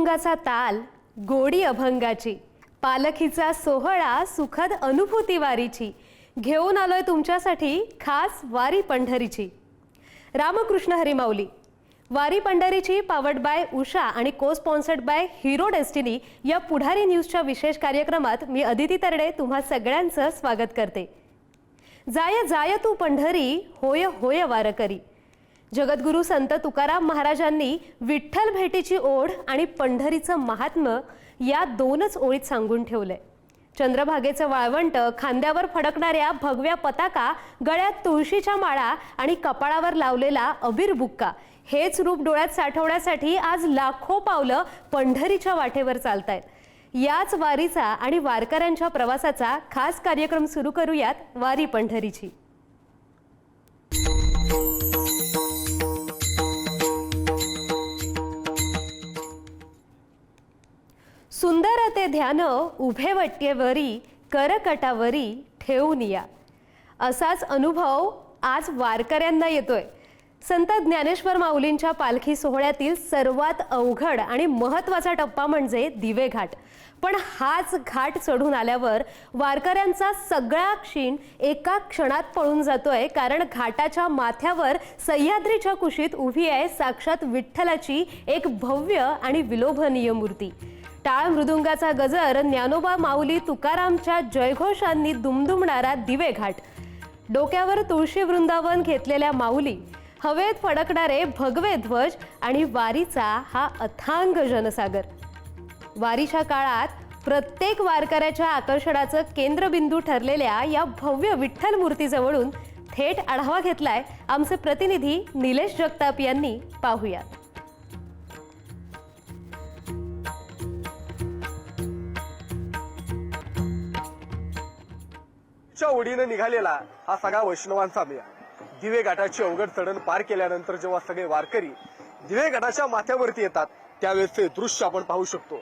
मृदुंगाचा ताल, गोडी अभंगाची, पालखीचा सोहळा, सुखद अनुभूती वारीची, घेऊन आलोय तुमच्यासाठी खास वारी पंढरीची. रामकृष्ण हरी माऊली. वारी पंढरीची पावर्ड बाय उषा आणि को स्पॉन्सर्ड बाय हिरो डेस्टिनी या पुढारी न्यूजच्या विशेष कार्यक्रमात मी अदिती तरडे तुम्हा सगळ्यांचं स्वागत करते. जाय जाय तू पंढरी, होय होय वारकरी. जगद्गुरु संत तुकाराम महाराजांनी विठ्ठल भेटीची ओढ आणि पंढरीचं महात्म्य या दोनच ओळीत सांगून ठेवलंय. चंद्रभागेचं वाळवंट, खांद्यावर फडकणाऱ्या भगव्या पताका, गळ्यात तुळशीच्या माळा आणि कपाळावर लावलेला अबीर बुक्का हेच रूप डोळ्यात साठवण्यासाठी आज लाखो पावलं पंढरीच्या वाटेवर चालतायत. याच वारीचा आणि वारकऱ्यांच्या प्रवासाचा खास कार्यक्रम सुरू करूयात वारी पंढरीची. सुंदर ते ध्यान उभे वट्टेवरी, करकटावरी ठेवून या. असाच अनुभव आज वारकऱ्यांना येतोय. संत ज्ञानेश्वर माऊलींच्या पालखी सोहळ्यातील सर्वात अवघड आणि महत्त्वाचा टप्पा म्हणजे दिवे घाट. पण हाच घाट चढून आल्यावर वारकऱ्यांचा सगळा क्षीण एका क्षणात पळून जातोय, कारण घाटाच्या माथ्यावर सह्याद्रीच्या कुशीत उभी आहे साक्षात विठ्ठलाची एक भव्य आणि विलोभनीय मूर्ती. टाळ मृदुंगाचा गजर, ज्ञानोबा माऊली तुकारामच्या जयघोषांनी दुमदुमणारा दिवे घाट, डोक्यावर तुळशी वृंदावन घेतलेल्या माऊली, हवेत फडकणारे भगवे ध्वज आणि वारीचा हा अथांग जनसागर. वारीच्या काळात प्रत्येक वारकऱ्याच्या आकर्षणाचं केंद्रबिंदू ठरलेल्या या भव्य विठ्ठल मूर्तीजवळून थेट आढावा घेतलाय आमचे प्रतिनिधी निलेश जगताप यांनी. पाहूयात. ओढीने निघालेला हा सगळा वैष्णवांचा मेळा. दिवे घाटाची अवघड चढण पार केल्यानंतर जेव्हा सगळे वारकरी दिवे घाटाच्या माथ्यावरती येतात त्यावेळेचे दृश्य आपण पाहू शकतो.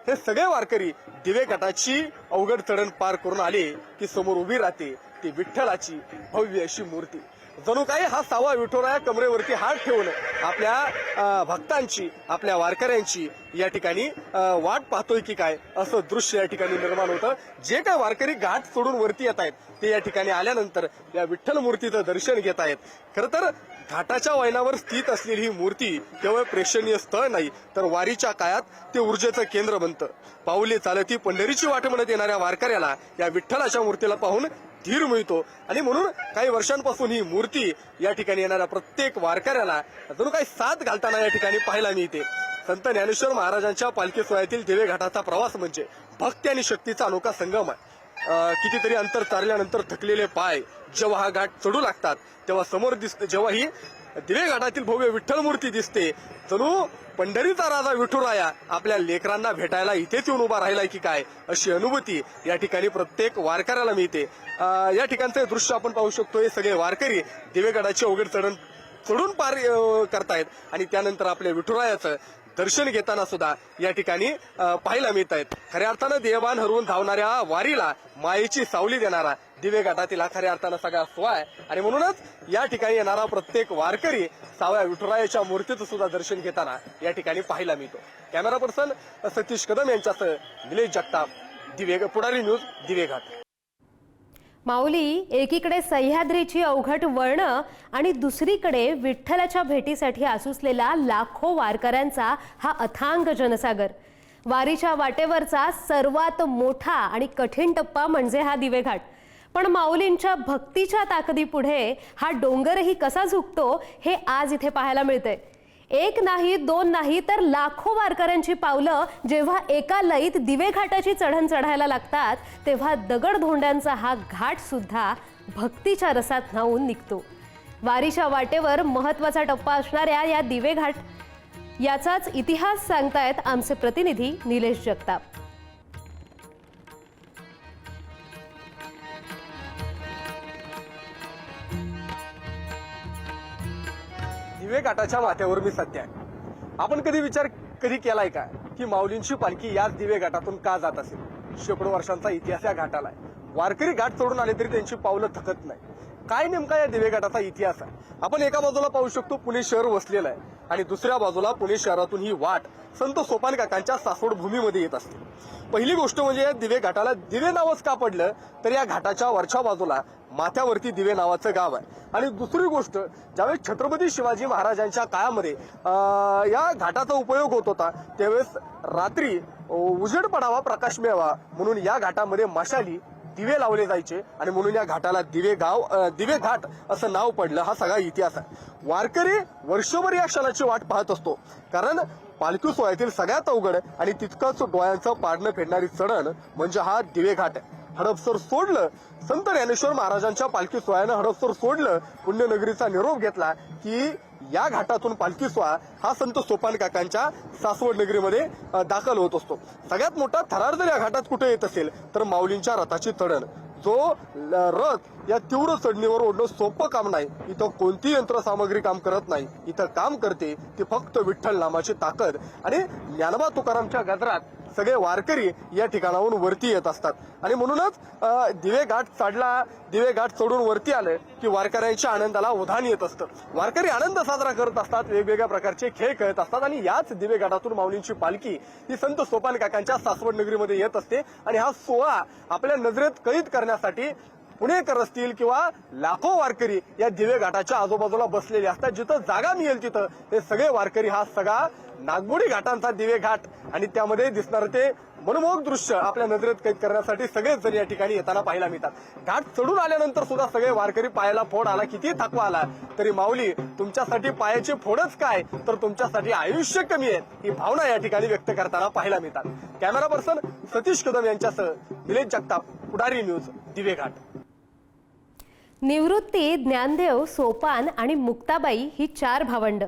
हे सगळे वारकरी दिवे घाटाची अवघड चढण पार करून आले की समोर उभी राहते ती विठ्ठलाची भव्य अशी मूर्ती. जणू काही हा सावा विठोराया कमरेवरती हात ठेवून आपल्या भक्तांची, आपल्या वारकऱ्यांची या ठिकाणी वाट पाहतोय की काय असं दृश्य या ठिकाणी निर्माण होतं. जे काय वारकरी घाट सोडून वरती येत आहेत ते या ठिकाणी आल्यानंतर या विठ्ठल मूर्तीचं दर्शन घेत आहेत. खरं तर घाटाच्या वळणावर स्थित असलेली ही मूर्ती केवळ प्रेक्षणीय स्थळ नाही तर वारीच्या काळात ते ऊर्जेचं केंद्र बनतं. पाऊले चालती पंढरीची वाट म्हणत येणाऱ्या वारकऱ्याला या विठ्ठलाच्या मूर्तीला पाहून धीर मिळतो आणि म्हणून काही वर्षांपासून ही मूर्ती या ठिकाणी येणाऱ्या प्रत्येक वारकऱ्याला जणू काही साथ घालताना या ठिकाणी पाहायला मिळते. संत ज्ञानेश्वर महाराजांच्या पालखी सोहळ्यातील दिवे घाटाचा प्रवास म्हणजे भक्ती आणि शक्तीचा अनोखा संगम आहे. कितीतरी अंतर चालल्यानंतर थकलेले पाय जेव्हा हा घाट चढू लागतात तेव्हा समोर दिसते, जेव्हा ही दिवे घाटातील भव्य विठ्ठल मूर्ती दिसते, जणू पंढरीचा राजा विठुराया आपल्या लेकरांना भेटायला इथेच येऊन उभा राहिलाय की काय अशी अनुभूती या ठिकाणी प्रत्येक वारकऱ्याला मिळते. या ठिकाणचे दृश्य आपण पाहू शकतो. हे सगळे वारकरी दिवे घाटाची अवघड चढून पार करतायत आणि त्यानंतर आपल्या विठुरायाचं दर्शन घेताना सुद्धा या ठिकाणी पाहायला मिळत आहेत. खऱ्या अर्थानं देहभान हरवून धावणाऱ्या वारीला मायेची सावली देणारा दिवे घाटातील हा खऱ्या अर्थानं सगळा सोहळा आहे आणि म्हणूनच या ठिकाणी येणारा प्रत्येक वारकरी सावळ्या विठुरायाच्या मूर्तीचं सुद्धा दर्शन घेताना या ठिकाणी पाहायला मिळतो. कॅमेरा पर्सन सतीश कदम यांच्यासह निलेश जगताप, पुढारी न्यूज, दिवे घाट. माऊली एकीकडे सह्याद्रीची अवघड वळणं आणि दुसरीकडे विठ्ठलाच्या भेटीसाठी आसुसलेला लाखो वारकऱ्यांचा हा अथांग जनसागर. वारीच्या वाटेवरचा सर्वात मोठा आणि कठीण टप्पा म्हणजे हा दिवे घाट. पण माऊलींच्या भक्तीच्या ताकदीपुढे हा डोंगरही कसा झुकतो हे आज इथे पाहायला मिळतंय. एक नाही, दोन नाही, तर लाखो वारकऱ्यांची पावलं जेव्हा एका लईत दिवे घाटाची चढण चढायला लागतात तेव्हा दगडधोंड्यांचा हा घाट सुद्धा भक्तीच्या रसात न्हाऊन निघतो. वारीच्या वाटेवर महत्त्वाचा टप्पा असणाऱ्या या दिवे घाट याचाच इतिहास सांगतायत आमचे प्रतिनिधी निलेश जगताप. दिवे घाटाच्या माथ्यावर मी सध्या आहे. आपण कधी विचार केलाय का की माऊलींची पालखी याच दिवे घाटातून का जात असेल? शेकडो वर्षांचा इतिहास या घाटाला आहे. वारकरी घाट चढून आले तरी त्यांची पावलं थकत नाही. काय नेमका या दिवे घाटाचा इतिहास आहे? आपण एका बाजूला पाहू शकतो पुणे शहर वसलेलं आहे आणि दुसऱ्या बाजूला पुणे शहरातून ही वाट संत सोपान काकांच्या सासवड भूमीमध्ये येत असते. पहिली गोष्ट म्हणजे या दिवे घाटाला दिवे नावच का पडलं, तर या घाटाच्या वरच्या बाजूला माथ्यावरती दिवे नावाचं गाव आहे. आणि दुसरी गोष्ट, ज्यावेळेस छत्रपती शिवाजी महाराजांच्या काळामध्ये या घाटाचा उपयोग होत होता, त्यावेळेस रात्री उजेड पडावा, प्रकाश मिळावा म्हणून या घाटामध्ये मशाली दिवे लावले जायचे आणि म्हणून या घाटाला दिवे घाट असं नाव पडलं. हा सगळा इतिहास आहे. वारकरी वर्षभर या क्षणाची वाट पाहत असतो, कारण पालखी सोहळ्यातील सगळ्यात अवघड आणि तितकंच डोळ्यांचं पारणं फेडणारी चढण म्हणजे हा दिवे घाट आहे. हडपसर सोडलं, संत ज्ञानेश्वर महाराजांच्या पालखी सोहळ्यानं हडपसर सोडलं, पुण्यनगरीचा निरोप घेतला की या घाटातून पालखी सोहळा हा संत सोपान काकांच्या सासवड नगरीमध्ये दाखल होत असतो. सगळ्यात मोठा थरार जर या घाटात कुठे येत असेल तर माऊलींच्या रथाची तडण. जो रथ या तीव्र चढणीवर ओढणं सोपं काम नाही. इथं कोणती यंत्रसामग्री काम करत नाही. इथं काम करते ती फक्त विठ्ठल नामाची ताकद. आणि ज्ञानोबा तुकारामच्या गजरात सगळे वारकरी या ठिकाणाहून वरती येत असतात आणि म्हणूनच दिवे घाट चढून वरती आलं की वारकऱ्यांच्या आनंदाला उधाण येत असतं. वारकरी आनंद साजरा करत असतात, वेगवेगळ्या प्रकारचे खेळ खेळत असतात आणि याच दिवे घाटातून माऊलींची पालखी ही संत सोपान काकांच्या सासवड नगरीमध्ये येत असते. आणि हा सोहळा आपल्या नजरेत कैद करण्यासाठी पुणेकर असतील किंवा लाखो वारकरी या दिवे घाटाच्या आजूबाजूला बसलेले असतात. जिथं जागा मिळेल तिथं हे सगळे वारकरी हा सगळा नागमोडी घाटांचा दिवे घाट आणि त्यामध्ये दिसणार ते मनमोहक दृश्य आपल्या नजरेत कैद करण्यासाठी सगळेच जण या ठिकाणी येताना पाहायला मिळतात. घाट चढून आल्यानंतर सुद्धा सगळे वारकरी पायाला फोड आला, किती थकवा आला तरी माऊली तुमच्यासाठी पायाची फोडच काय, तर तुमच्यासाठी आयुष्य कमी आहे, ही भावना या ठिकाणी व्यक्त करताना पाहायला मिळतात. कॅमेरा पर्सन सतीश कदम यांच्यासह निलेश जगताप, पुढारी न्यूज, दिवे घाट. निवृत्ती, ज्ञानदेव, सोपान आणि मुक्ताबाई ही 4 भावंड.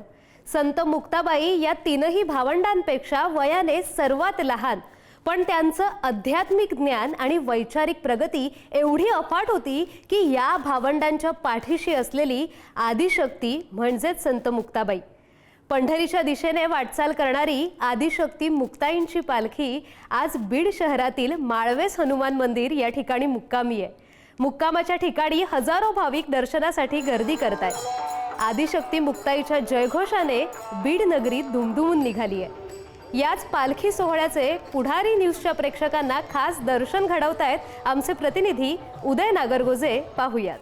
संत मुक्ताबाई या 3ही भावंडांपेक्षा वयाने सर्वात लहान, पण त्यांचं आध्यात्मिक ज्ञान आणि वैचारिक प्रगती एवढी अफाट होती की या भावंडांच्या पाठीशी असलेली आदिशक्ती म्हणजेच संत मुक्ताबाई. पंढरीच्या दिशेने वाटचाल करणारी आदिशक्ती मुक्ताईंची पालखी आज बीड शहरातील माळवेस हनुमान मंदिर या ठिकाणी मुक्कामी आहे. मुक्कामाच्या ठिकाणी हजारो भाविक दर्शनासाठी गर्दी करतायत. आदिशक्ती मुक्ताईच्या जयघोषाने बीड नगरी दुमदुमून निघाली आहे. याच पालखी सोहळ्याचे पुढारी न्यूजच्या प्रेक्षकांना खास दर्शन घडवतायत आमचे प्रतिनिधी उदय नागरगोजे. पाहूयात.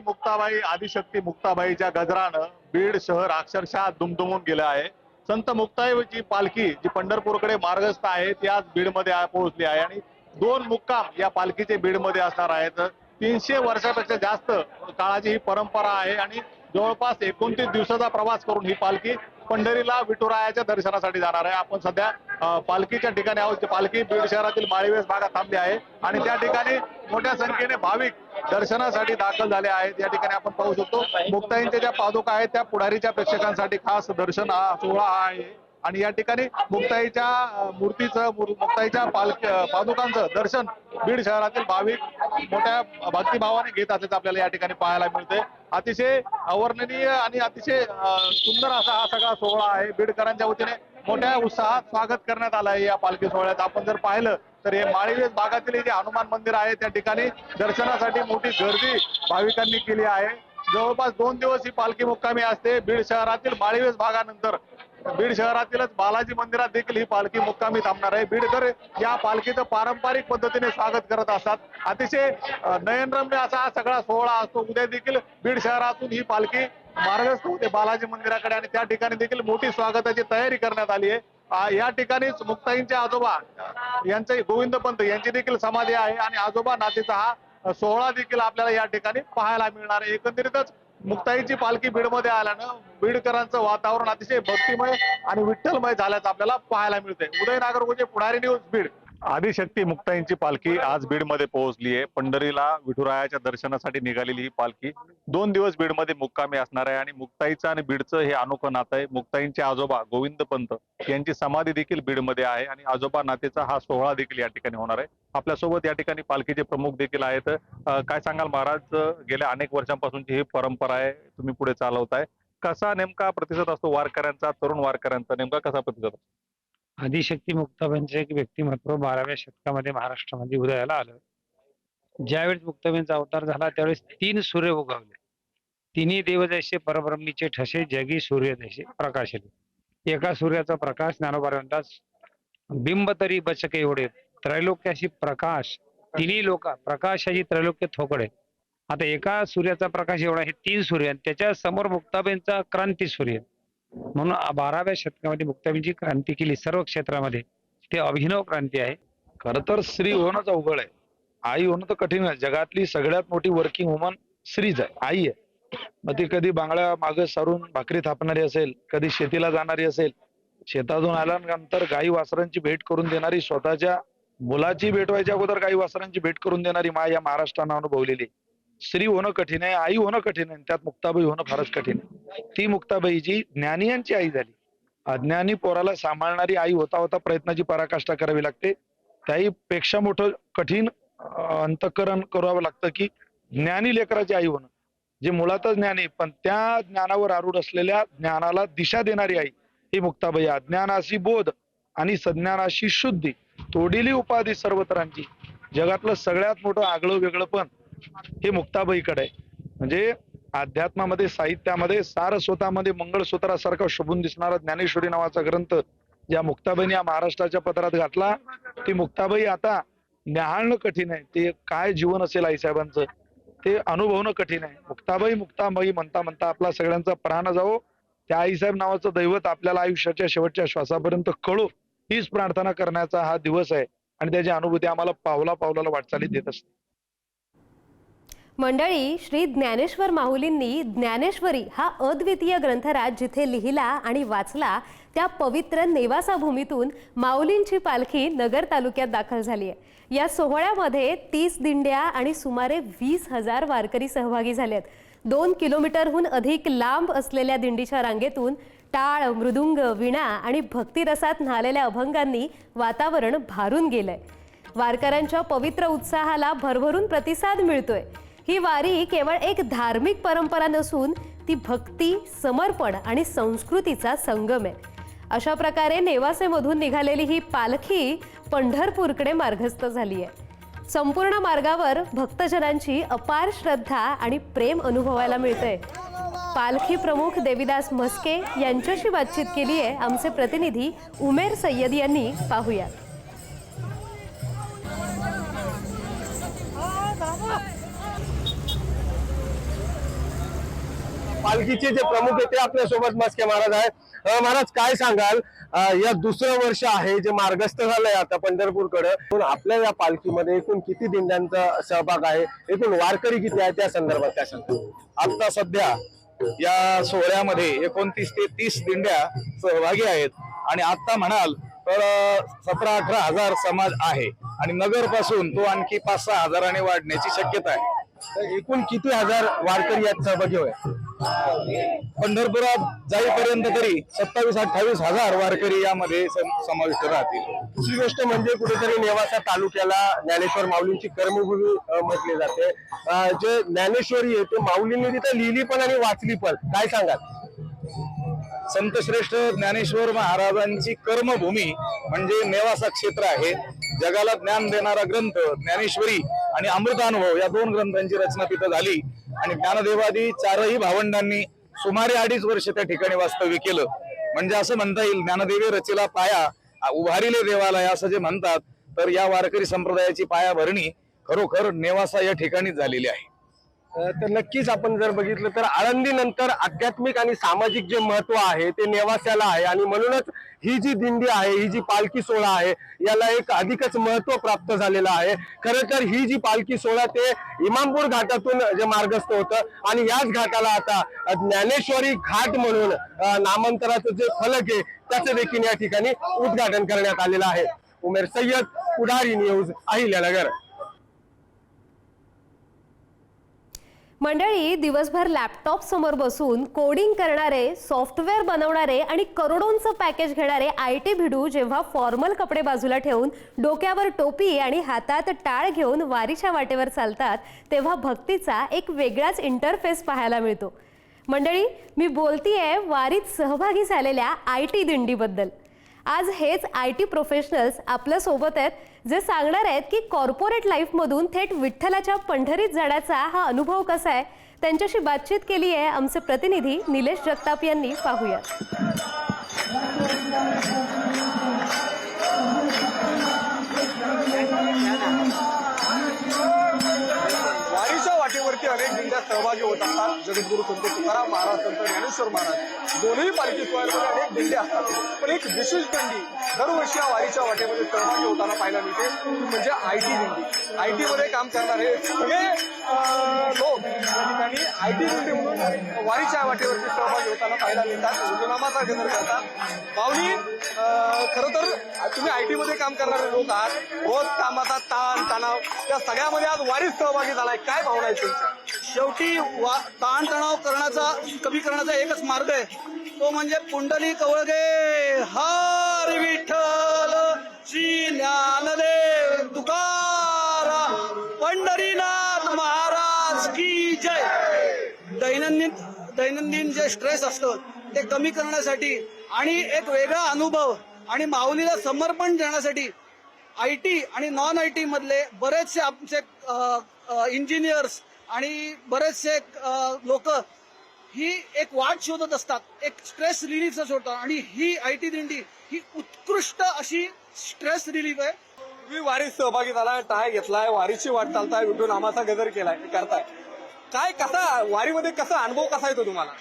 मुक्ताबाई आदिशक्ती मुक्ताबाईच्या गजरानं बीड शहर अक्षरशः दुमदुमून गेलं आहे. संत मुक्ताबाईची पालखी जी पंढरपूरकडे मार्गस्थ आहे ती आज बीडमध्ये पोहोचली आहे आणि 2 मुक्काम या पालखीचे बीडमध्ये असणार आहेत. 300 वर्षापेक्षा जास्त काळाची ही परंपरा आहे आणि जवळपास 29 दिवसाचा प्रवास करून ही पालखी पंढरीला विठुरायाच्या दर्शनासाठी जाणार आहे. आपण सध्या पालखीच्या ठिकाणी आहोत. पालखी बीड शहरातील माळीवेस भागात थांबली आहे आणि त्या ठिकाणी मोठ्या संख्येने भाविक दर्शनासाठी दाखल झाले आहेत. या ठिकाणी आपण पाहू शकतो मुक्ताईंच्या ज्या पादुका आहेत त्या पुढारीच्या प्रेक्षकांसाठी खास दर्शन सोहळा आहे आणि या ठिकाणी मुक्ताईच्या मूर्तीचं मुक्ताईच्या पादुकांचं दर्शन बीड शहरातील भाविक मोठ्या भक्तिभावाने घेत असल्याचं आपल्याला या ठिकाणी पाहायला मिळते. अतिशय अवर्णनीय आणि अतिशय सुंदर असा हा सगळा सोहळा आहे. बीडकरांच्या वतीने मोठ्या उत्साहात स्वागत करण्यात आलं आहे या पालखी सोहळ्यात. आपण जर पाहिलं तर हे माळीवेस भागातील जे हनुमान मंदिर आहे त्या ठिकाणी दर्शनासाठी मोठी गर्दी भाविकांनी केली आहे. जवळपास 2 दिवस ही पालखी मुक्कामी असते. बीड शहरातील माळीवेस भागानंतर बीड शहरातीलच बालाजी मंदिरात देखील ही पालखी मुक्कामी थांबणार आहे. बीडकर या पालखीचं पारंपरिक पद्धतीने स्वागत करत असतात. अतिशय नयनरम्य असा हा सगळा सोहळा असतो. उद्या देखील बीड शहरातून ही पालखी मार्गस्थ होते बालाजी मंदिराकडे आणि त्या ठिकाणी देखील मोठी स्वागताची तयारी करण्यात आली आहे. या ठिकाणीच मुक्ताईंचे आजोबा यांचे गोविंद पंत यांची देखील समाधी आहे आणि आजोबा नातीचा हा सोहळा देखील आपल्याला या ठिकाणी पाहायला मिळणार आहे. एकंदरीतच मुक्ताईची पालखी बीडमध्ये आल्यानं बीडकरांचं वातावरण अतिशय भक्तिमय आणि विठ्ठलमय झाल्याचं आपल्याला पाहायला मिळते. उदय नागरगोजे, पुढारी न्यूज, बीड. आदिशक्ती मुक्ताईंची पालखी आज बीडमध्ये पोहोचली आहे. पंढरीला विठुरायाच्या दर्शनासाठी निघालेली ही पालखी 2 दिवस बीडमध्ये मुक्कामी असणार आहे आणि मुक्ताईचं आणि बीडचं हे अनोखं नातं आहे. मुक्ताईंचे आजोबा गोविंद पंत यांची समाधी देखील बीडमध्ये आहे आणि आजोबा नातेचा हा सोहळा देखील या ठिकाणी होणार आहे. आपल्यासोबत या ठिकाणी पालखीचे प्रमुख देखील आहेत. काय सांगाल महाराज, गेल्या अनेक वर्षांपासूनची ही परंपरा आहे, तुम्ही पुढे चालवताय, कसा नेमका प्रतिसाद असतो वारकऱ्यांचा, तरुण वारकऱ्यांचा नेमका कसा प्रतिसाद असतो? आदिशक्ती मुक्ताबाईंचे एक व्यक्तिमत्व 12व्या शतकामध्ये महाराष्ट्रामध्ये उदयाला आलं. ज्यावेळेस मुक्ताबाईंचा अवतार झाला त्यावेळेस 3 सूर्य उगवले. तिन्ही देव जैसे परब्रह्मीचे ठसे, जगी सूर्य जैसे प्रकाशले. एका सूर्याचा प्रकाश ज्ञानोबा म्हणतात, बिंब तरी बचके एवढे, त्रैलोक्याशी प्रकाश, तिन्ही लोक प्रकाशाची त्रैलोक्य थोकडे. आता एका सूर्याचा प्रकाश एवढा, हे 3 सूर्य आणि त्याच्या समोर मुक्ताबाईंचा क्रांती सूर्य. म्हणून 12व्या शतकामध्ये मुक्ताबाईंची क्रांती केली सर्व क्षेत्रामध्ये. ते अभिनव क्रांती आहे. खर तर स्त्री होणंच अवघड आहे, आई होणं तर कठीण आहे. जगातली सगळ्यात मोठी वर्किंग वुमन स्त्रीच आहे, आई आहे. मग ती कधी बांगड्या मागे सारून भाकरी थापणारी असेल, कधी शेतीला जाणारी असेल, शेतातून आल्यानंतर गाई वासरांची भेट करून देणारी, स्वतःच्या मुलाची भेट व्हायच्या अगोदर गाई वासरांची भेट करून देणारी मा या महाराष्ट्रानं अनुभवलेली. स्त्री होणं कठीण आहे, आई होणं कठीण आहे, त्यात मुक्ताबाई होणं फारच कठीण आहे. ती मुक्ताबाई जी ज्ञानियांची आई झाली. अज्ञानी पोराला सांभाळणारी आई होता होता प्रयत्नाची पराकाष्ठा करावी लागते. त्याहीपेक्षा मोठं कठीण अंतःकरण करावं लागतं की ज्ञानी लेकराची आई होणं, जे मुळातच ज्ञानी पण त्या ज्ञानावर आरूढ असलेल्या ज्ञानाला दिशा देणारी आई ही मुक्ताबाई. अज्ञानाशी बोध आणि सज्ञानाशी शुद्धी, तोडिली उपाधी सर्वतरांची. जगातलं सगळ्यात मोठं आगळं वेगळं पण हे मुक्ताबाईकडे आहे. म्हणजे अध्यात्मामध्ये, साहित्यामध्ये, सारस्वतामध्ये मंगळसूत्रासारखा शोभून दिसणारा ज्ञानेश्वरी नावाचा ग्रंथ ज्या मुक्ताबाईने या महाराष्ट्राच्या पदरात घातला, ती मुक्ताबाई आता न्याहाळणं कठीण आहे. ते काय जीवन असेल आईसाहेबांचं ते अनुभवणं कठीण आहे. मुक्ताबाई मुक्ताबाई म्हणता म्हणता आपला सगळ्यांचा प्राण जावो, त्या आईसाहेब नावाचं दैवत आपल्याला आयुष्याच्या शेवटच्या श्वासापर्यंत कळो, हीच प्रार्थना करण्याचा हा दिवस आहे. आणि त्याची अनुभूती आम्हाला पावला पावलाला वाटचालीत देत असते. मंडळी, श्री ज्ञानेश्वर माऊलींनी ज्ञानेश्वरी हा अद्वितीय ग्रंथराज जिथे लिहिला आणि वाचला, त्या पवित्र नेवासा भूमीतून माऊलींची पालखी नगर तालुक्यात दाखल झाली आहे. या सोहळ्यामध्ये 30 दिंड्या आणि सुमारे 20,000 वारकरी सहभागी झालेत. 2 किलोमीटरहून अधिक लांब असलेल्या दिंडीच्या रांगेतून टाळ, मृदुंग, वीणा आणि भक्तिरसात न्हालेल्या अभंगांनी वातावरण भारून गेलंय. वारकऱ्यांच्या पवित्र उत्साहाला भरभरून प्रतिसाद मिळतोय. ही वारी केवळ एक धार्मिक परंपरा नसून ती भक्ती, समर्पण आणि संस्कृतीचा संगम आहे. अशा प्रकारे नेवासेमधून निघालेली ही पालखी पंढरपूरकडे मार्गस्थ झाली आहे. संपूर्ण मार्गावर भक्तजनांची अपार श्रद्धा आणि प्रेम अनुभवायला मिळतंय. पालखी प्रमुख देविदास म्हस्के यांच्याशी बातचीत केली आहे आमचे प्रतिनिधी उमेर सय्यद यांनी. पाहूया. पालखीचे जे प्रमुख आहेत ते आपल्यासोबत म्हस्के महाराज आहेत. महाराज, काय सांगाल, या दुसरं वर्ष आहे जे मार्गस्थ झालंय आता पंढरपूरकडे, पण आपल्या या पालखीमध्ये एकूण किती दिंड्यांचा सहभाग आहे, एकूण वारकरी किती आहे, त्या संदर्भात काय सांगतो? आता सध्या या सोहळ्यामध्ये 29 ते 30 दिंड्या सहभागी आहेत. आणि आता म्हणाल तर 17-18 हजार समाज आहे. आणि नगर पासून तो आणखी 5-6 हजाराने वाढण्याची शक्यता आहे. तर एकूण किती हजार वारकरी यात सहभागी होय? पंढरपुरात जाईपर्यंत तरी 27-28 हजार वारकरी यामध्ये समाविष्ट राहतील. दुसरी गोष्ट म्हणजे कुठेतरी नेवासा तालुक्याला ज्ञानेश्वर माऊलींची कर्मभूमी म्हटली जाते. जे ज्ञानेश्वरी आहे ते माऊलींनी तिथे लिहिली पण आणि वाचली पण, काय सांगाल? संत श्रेष्ठ ज्ञानेश्वर महाराजांची कर्मभूमी म्हणजे नेवासा क्षेत्र आहे. जगाला ज्ञान देणारा ग्रंथ ज्ञानेश्वरी आणि अमृतानुभव या 2 ग्रंथांची रचना तिथं झाली. आणि ज्ञानदेवादी 4ही भावंडांनी सुमारे 2.5 वर्ष त्या ठिकाणी वास्तव्य केलं. म्हणजे असं म्हणता येईल, ज्ञानदेवी रचेला पाया, उभारिले देवालय असं जे म्हणतात. तर या वारकरी संप्रदायाची पायाभरणी खरोखर नेवासा या ठिकाणी झालेली आहे. तर नक्कीच आपण जर बघितलं तर आळंदी नंतर आध्यात्मिक आणि सामाजिक जे महत्व आहे ते नेवास्याला आहे. आणि म्हणूनच ही जी दिंडी आहे, ही जी पालखी सोहळा आहे, याला एक अधिकच महत्व प्राप्त झालेलं आहे. खरं तर ही जी पालखी सोहळा ते इमामपूर घाटातून जे मार्गस्थ होतं आणि याच घाटाला आता ज्ञानेश्वरी घाट म्हणून नामांतराचं जे फलक आहे त्याचं देखील या ठिकाणी उद्घाटन करण्यात आलेलं आहे. उमेर सय्यद, पुढारी न्यूज, अहिल्यानगर. मंडळी, दिवसभर लॅपटॉप समोर बसून कोडिंग करणारे, सॉफ्टवेअर बनवणारे आणि करोडोंचं पॅकेज घेणारे IT भिडू जेव्हा फॉर्मल कपडे बाजूला ठेवून डोक्यावर टोपी आणि हातात टाळ घेऊन वारीच्या वाटेवर चालतात, तेव्हा भक्तीचा एक वेगळाच इंटरफेस पाहायला मिळतो. मंडळी, मी बोलतीये वारीत सहभागी झालेल्या IT दिंडीबद्दल. आज हेच IT प्रोफेशनल्स आपल्या सोबत आहेत जे सांगणार आहेत की कॉर्पोरेट लाईफमधून थेट विठ्ठलाच्या पंढरीत जाण्याचा हा अनुभव कसा आहे. त्यांच्याशी बातचीत केली आहे आमचे प्रतिनिधी निलेश जगताप यांनी. पाहूया. वारीच्या वाटेवरती अनेक दिंड्या सहभागी होत असतात. जगद्गुरू संत तुकाराम महाराज, संत ज्ञानेश्वर महाराज दोन्ही पालखी सोहळ्यामध्ये अनेक दिंड्या असतात. पण एक विशेष दिंडी दरवर्षी या वारीच्या वाटेमध्ये सहभागी होताना पाहायला मिळते, ती म्हणजे IT दिंडी. IT मध्ये काम करणारे सगळे लोक या ठिकाणी IT दिंडी म्हणून वारीच्या वाटेवरती सहभागी होताना पाहायला मिळतात. हुकूमनामाचा गजर करतात. माऊली, खरं तर तुम्ही IT मध्ये काम करणारे लोक आहात. रोज कामाचा ताण तणाव त्या सगळ्यामध्ये आज वारीत सहभागी झालाय. काय भावना आहे तुमच्या? शेवटी ताणतणाव कमी करण्याचा एकच मार्ग आहे, तो म्हणजे पुंडली कवळगे हर विठ्ठल श्री ज्ञानदेव तुकाराम पंढरीनाथ महाराज की जय. दैनंदिन जे स्ट्रेस असतं ते कमी करण्यासाठी आणि एक वेगळा अनुभव आणि माऊलीला समर्पण देण्यासाठी IT आणि नॉन IT मधले बरेचसे आमचे इंजिनियर्स आणि बरेचसे लोक ही एक वाट शोधत असतात, एक स्ट्रेस रिलीफचा शोधतात. आणि ही IT दिंडी ही उत्कृष्ट अशी स्ट्रेस रिलीफ आहे. तुम्ही वारीत सहभागी झालाय, टाय घेतलाय, वारीची वाट चालताय, विठू नामाचा गजर केलाय, करताय. काय कसा वारीमध्ये कसा अनुभव कसा येतो तुम्हाला?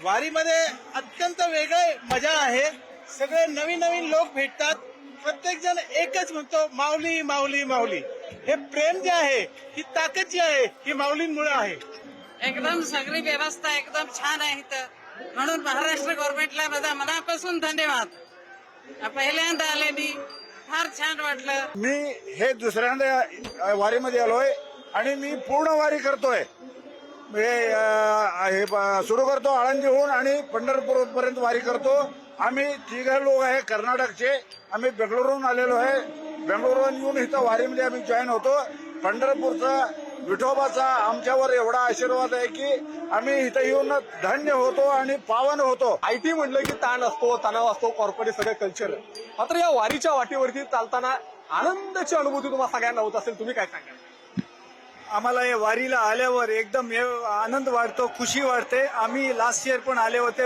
वारीमध्ये अत्यंत वेगळे मजा आहे. सगळे नवीन नवीन लोक भेटतात. प्रत्येक जण एकच म्हणतो माऊली माऊली माऊली. हे प्रेम जे आहे, ही ताकद जी आहे, ही माऊलींमुळे आहे. एकदम सगळी व्यवस्था एकदम छान आहे इथं, म्हणून महाराष्ट्र गव्हर्नमेंटला माझा मनापासून धन्यवाद. पहिल्यांदा आले मी, फार छान वाटलं. मी हे दुसऱ्यांदा वारीमध्ये आलोय आणि मी पूर्ण वारी करतोय. हे सुरू करतो आळंदीहून आणि पंढरपूर पर्यंत वारी करतो. आम्ही 3 लोक आहे कर्नाटकचे. आम्ही बेंगळुरूहून आलेलो आहे. बेंगळुरूहून येऊन इथं वारीमध्ये आम्ही जॉईन होतो. पंढरपूरचा विठोबाचा आमच्यावर एवढा आशीर्वाद आहे की आम्ही इथं येऊन धन्य होतो आणि पावन होतो. IT म्हटलं की ताण असतो, तणाव असतो, कॉर्पोरेट सगळं कल्चर. मात्र या वारीच्या वाटेवरती चालताना आनंदाची अनुभूती तुम्हाला सगळ्यांना होत असेल. तुम्ही काय सांगाल? आम्हाला या वारीला आल्यावर एकदम आनंद वाटतो, खुशी वाटते. आम्ही लास्ट इयर पण आले होते.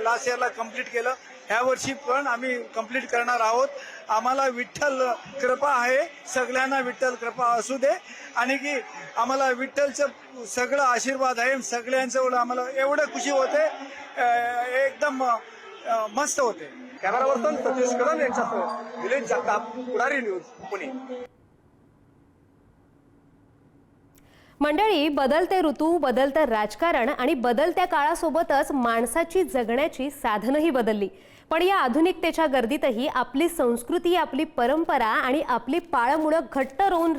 लास्ट इयरला कम्प्लीट केलं. ह्या वर्षी पण आम्ही कम्प्लीट करणार आहोत. आम्हाला विठ्ठल कृपा आहे. सगळ्यांना विठ्ठल कृपा असू दे आणि की आम्हाला विठ्ठलचं सगळं आशीर्वाद आहे. सगळ्यांचं आम्हाला एवढं खुशी होते, एकदम मस्त होते. कॅमेरा पर्सन सतीश कदम यांच्यासह निलेश जगताप, पुढारी न्यूज, पुणे. मंडळी, बदलते ऋतू, बदलतं राजकारण आणि बदलत्या काळासोबतच माणसाची जगण्याची साधनही बदलली. पण या आधुनिकतेच्या गर्दीतही आपली संस्कृती, आपली परंपरा आणि आपली पाळंमुळं घट्ट रोवून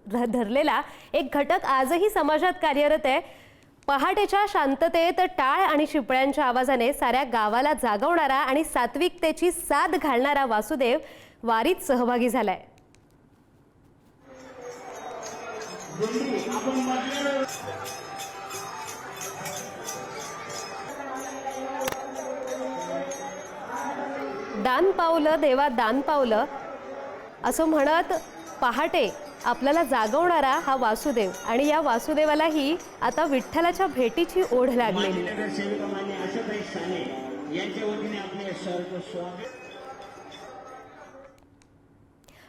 धरलेला एक घटक आजही समाजात कार्यरत आहे. पहाटेच्या शांततेत टाळ आणि शिपळ्यांच्या आवाजाने साऱ्या गावाला जागवणारा आणि सात्विकतेची साथ घालणारा वासुदेव वारीत सहभागी झालाय. दान पावलं देवा दान पावलं असं म्हणत पहाटे आपल्याला जागवणारा हा वासुदेव. आणि या वासुदेवालाही आता विठ्ठलाच्या भेटीची ओढ लागलेली आहे.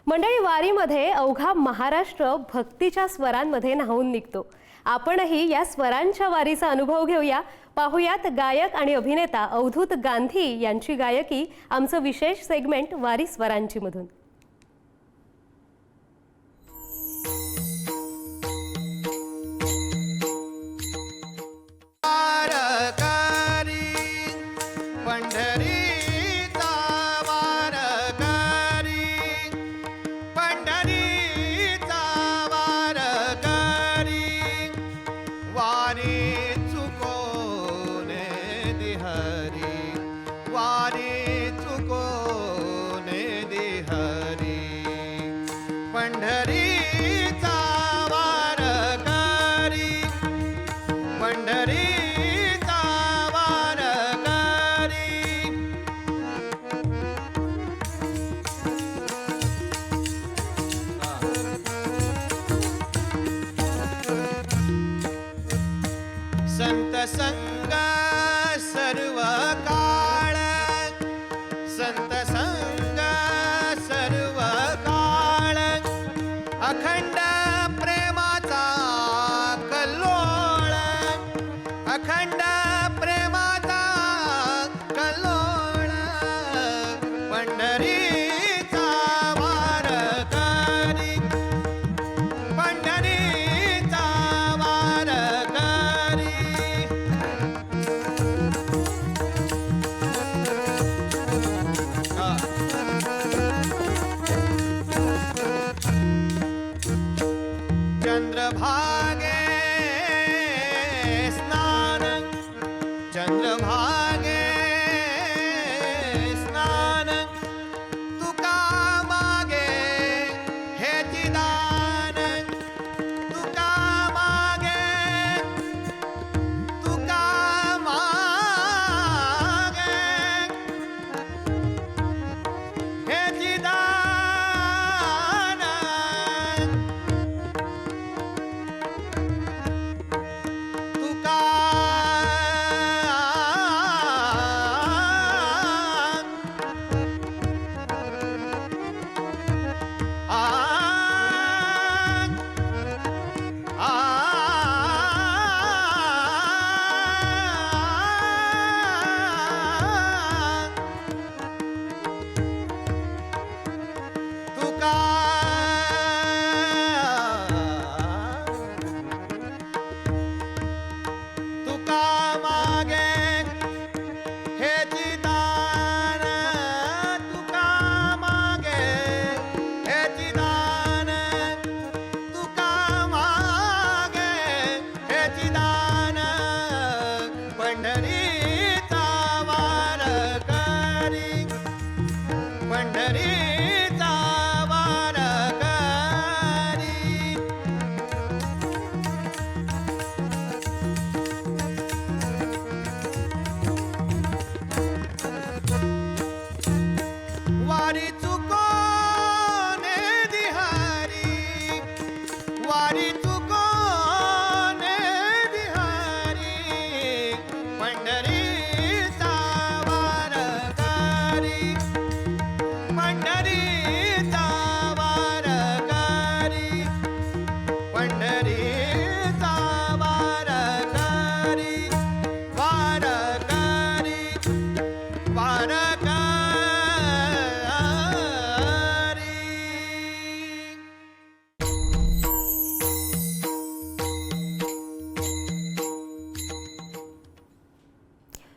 मंडळी, वारीमध्ये अवघा महाराष्ट्र भक्तीच्या स्वरांमध्ये न्हाऊन निघतो. आपणही या स्वरांच्या वारीचा अनुभव घेऊया. पाहुयात गायक आणि अभिनेता अवधूत गांधी यांची गायकी, आमचं विशेष सेगमेंट वारी स्वरांची मधून. पंढरीचा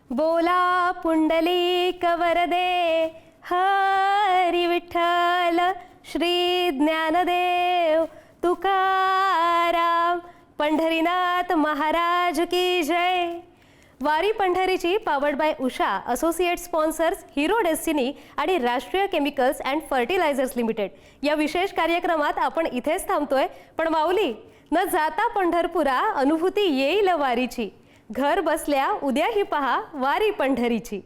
बोला पुंडलिक वरदे हरी विठ्ठल श्री ज्ञानदेव तुकाराम पंढरीनाथ महाराज की जय. वारी पंढरीची powered by Usha, associate sponsors Hero Destiny आणि Rashtriya chemicals and fertilisers limited या विशेष कार्यक्रमात आपण इथेच थांबतोय. पण माऊली, न जाता पंढरपुरा अनुभूती येईल वारीची. घर बसल्या उद्याही पहा वारी पंढरीची.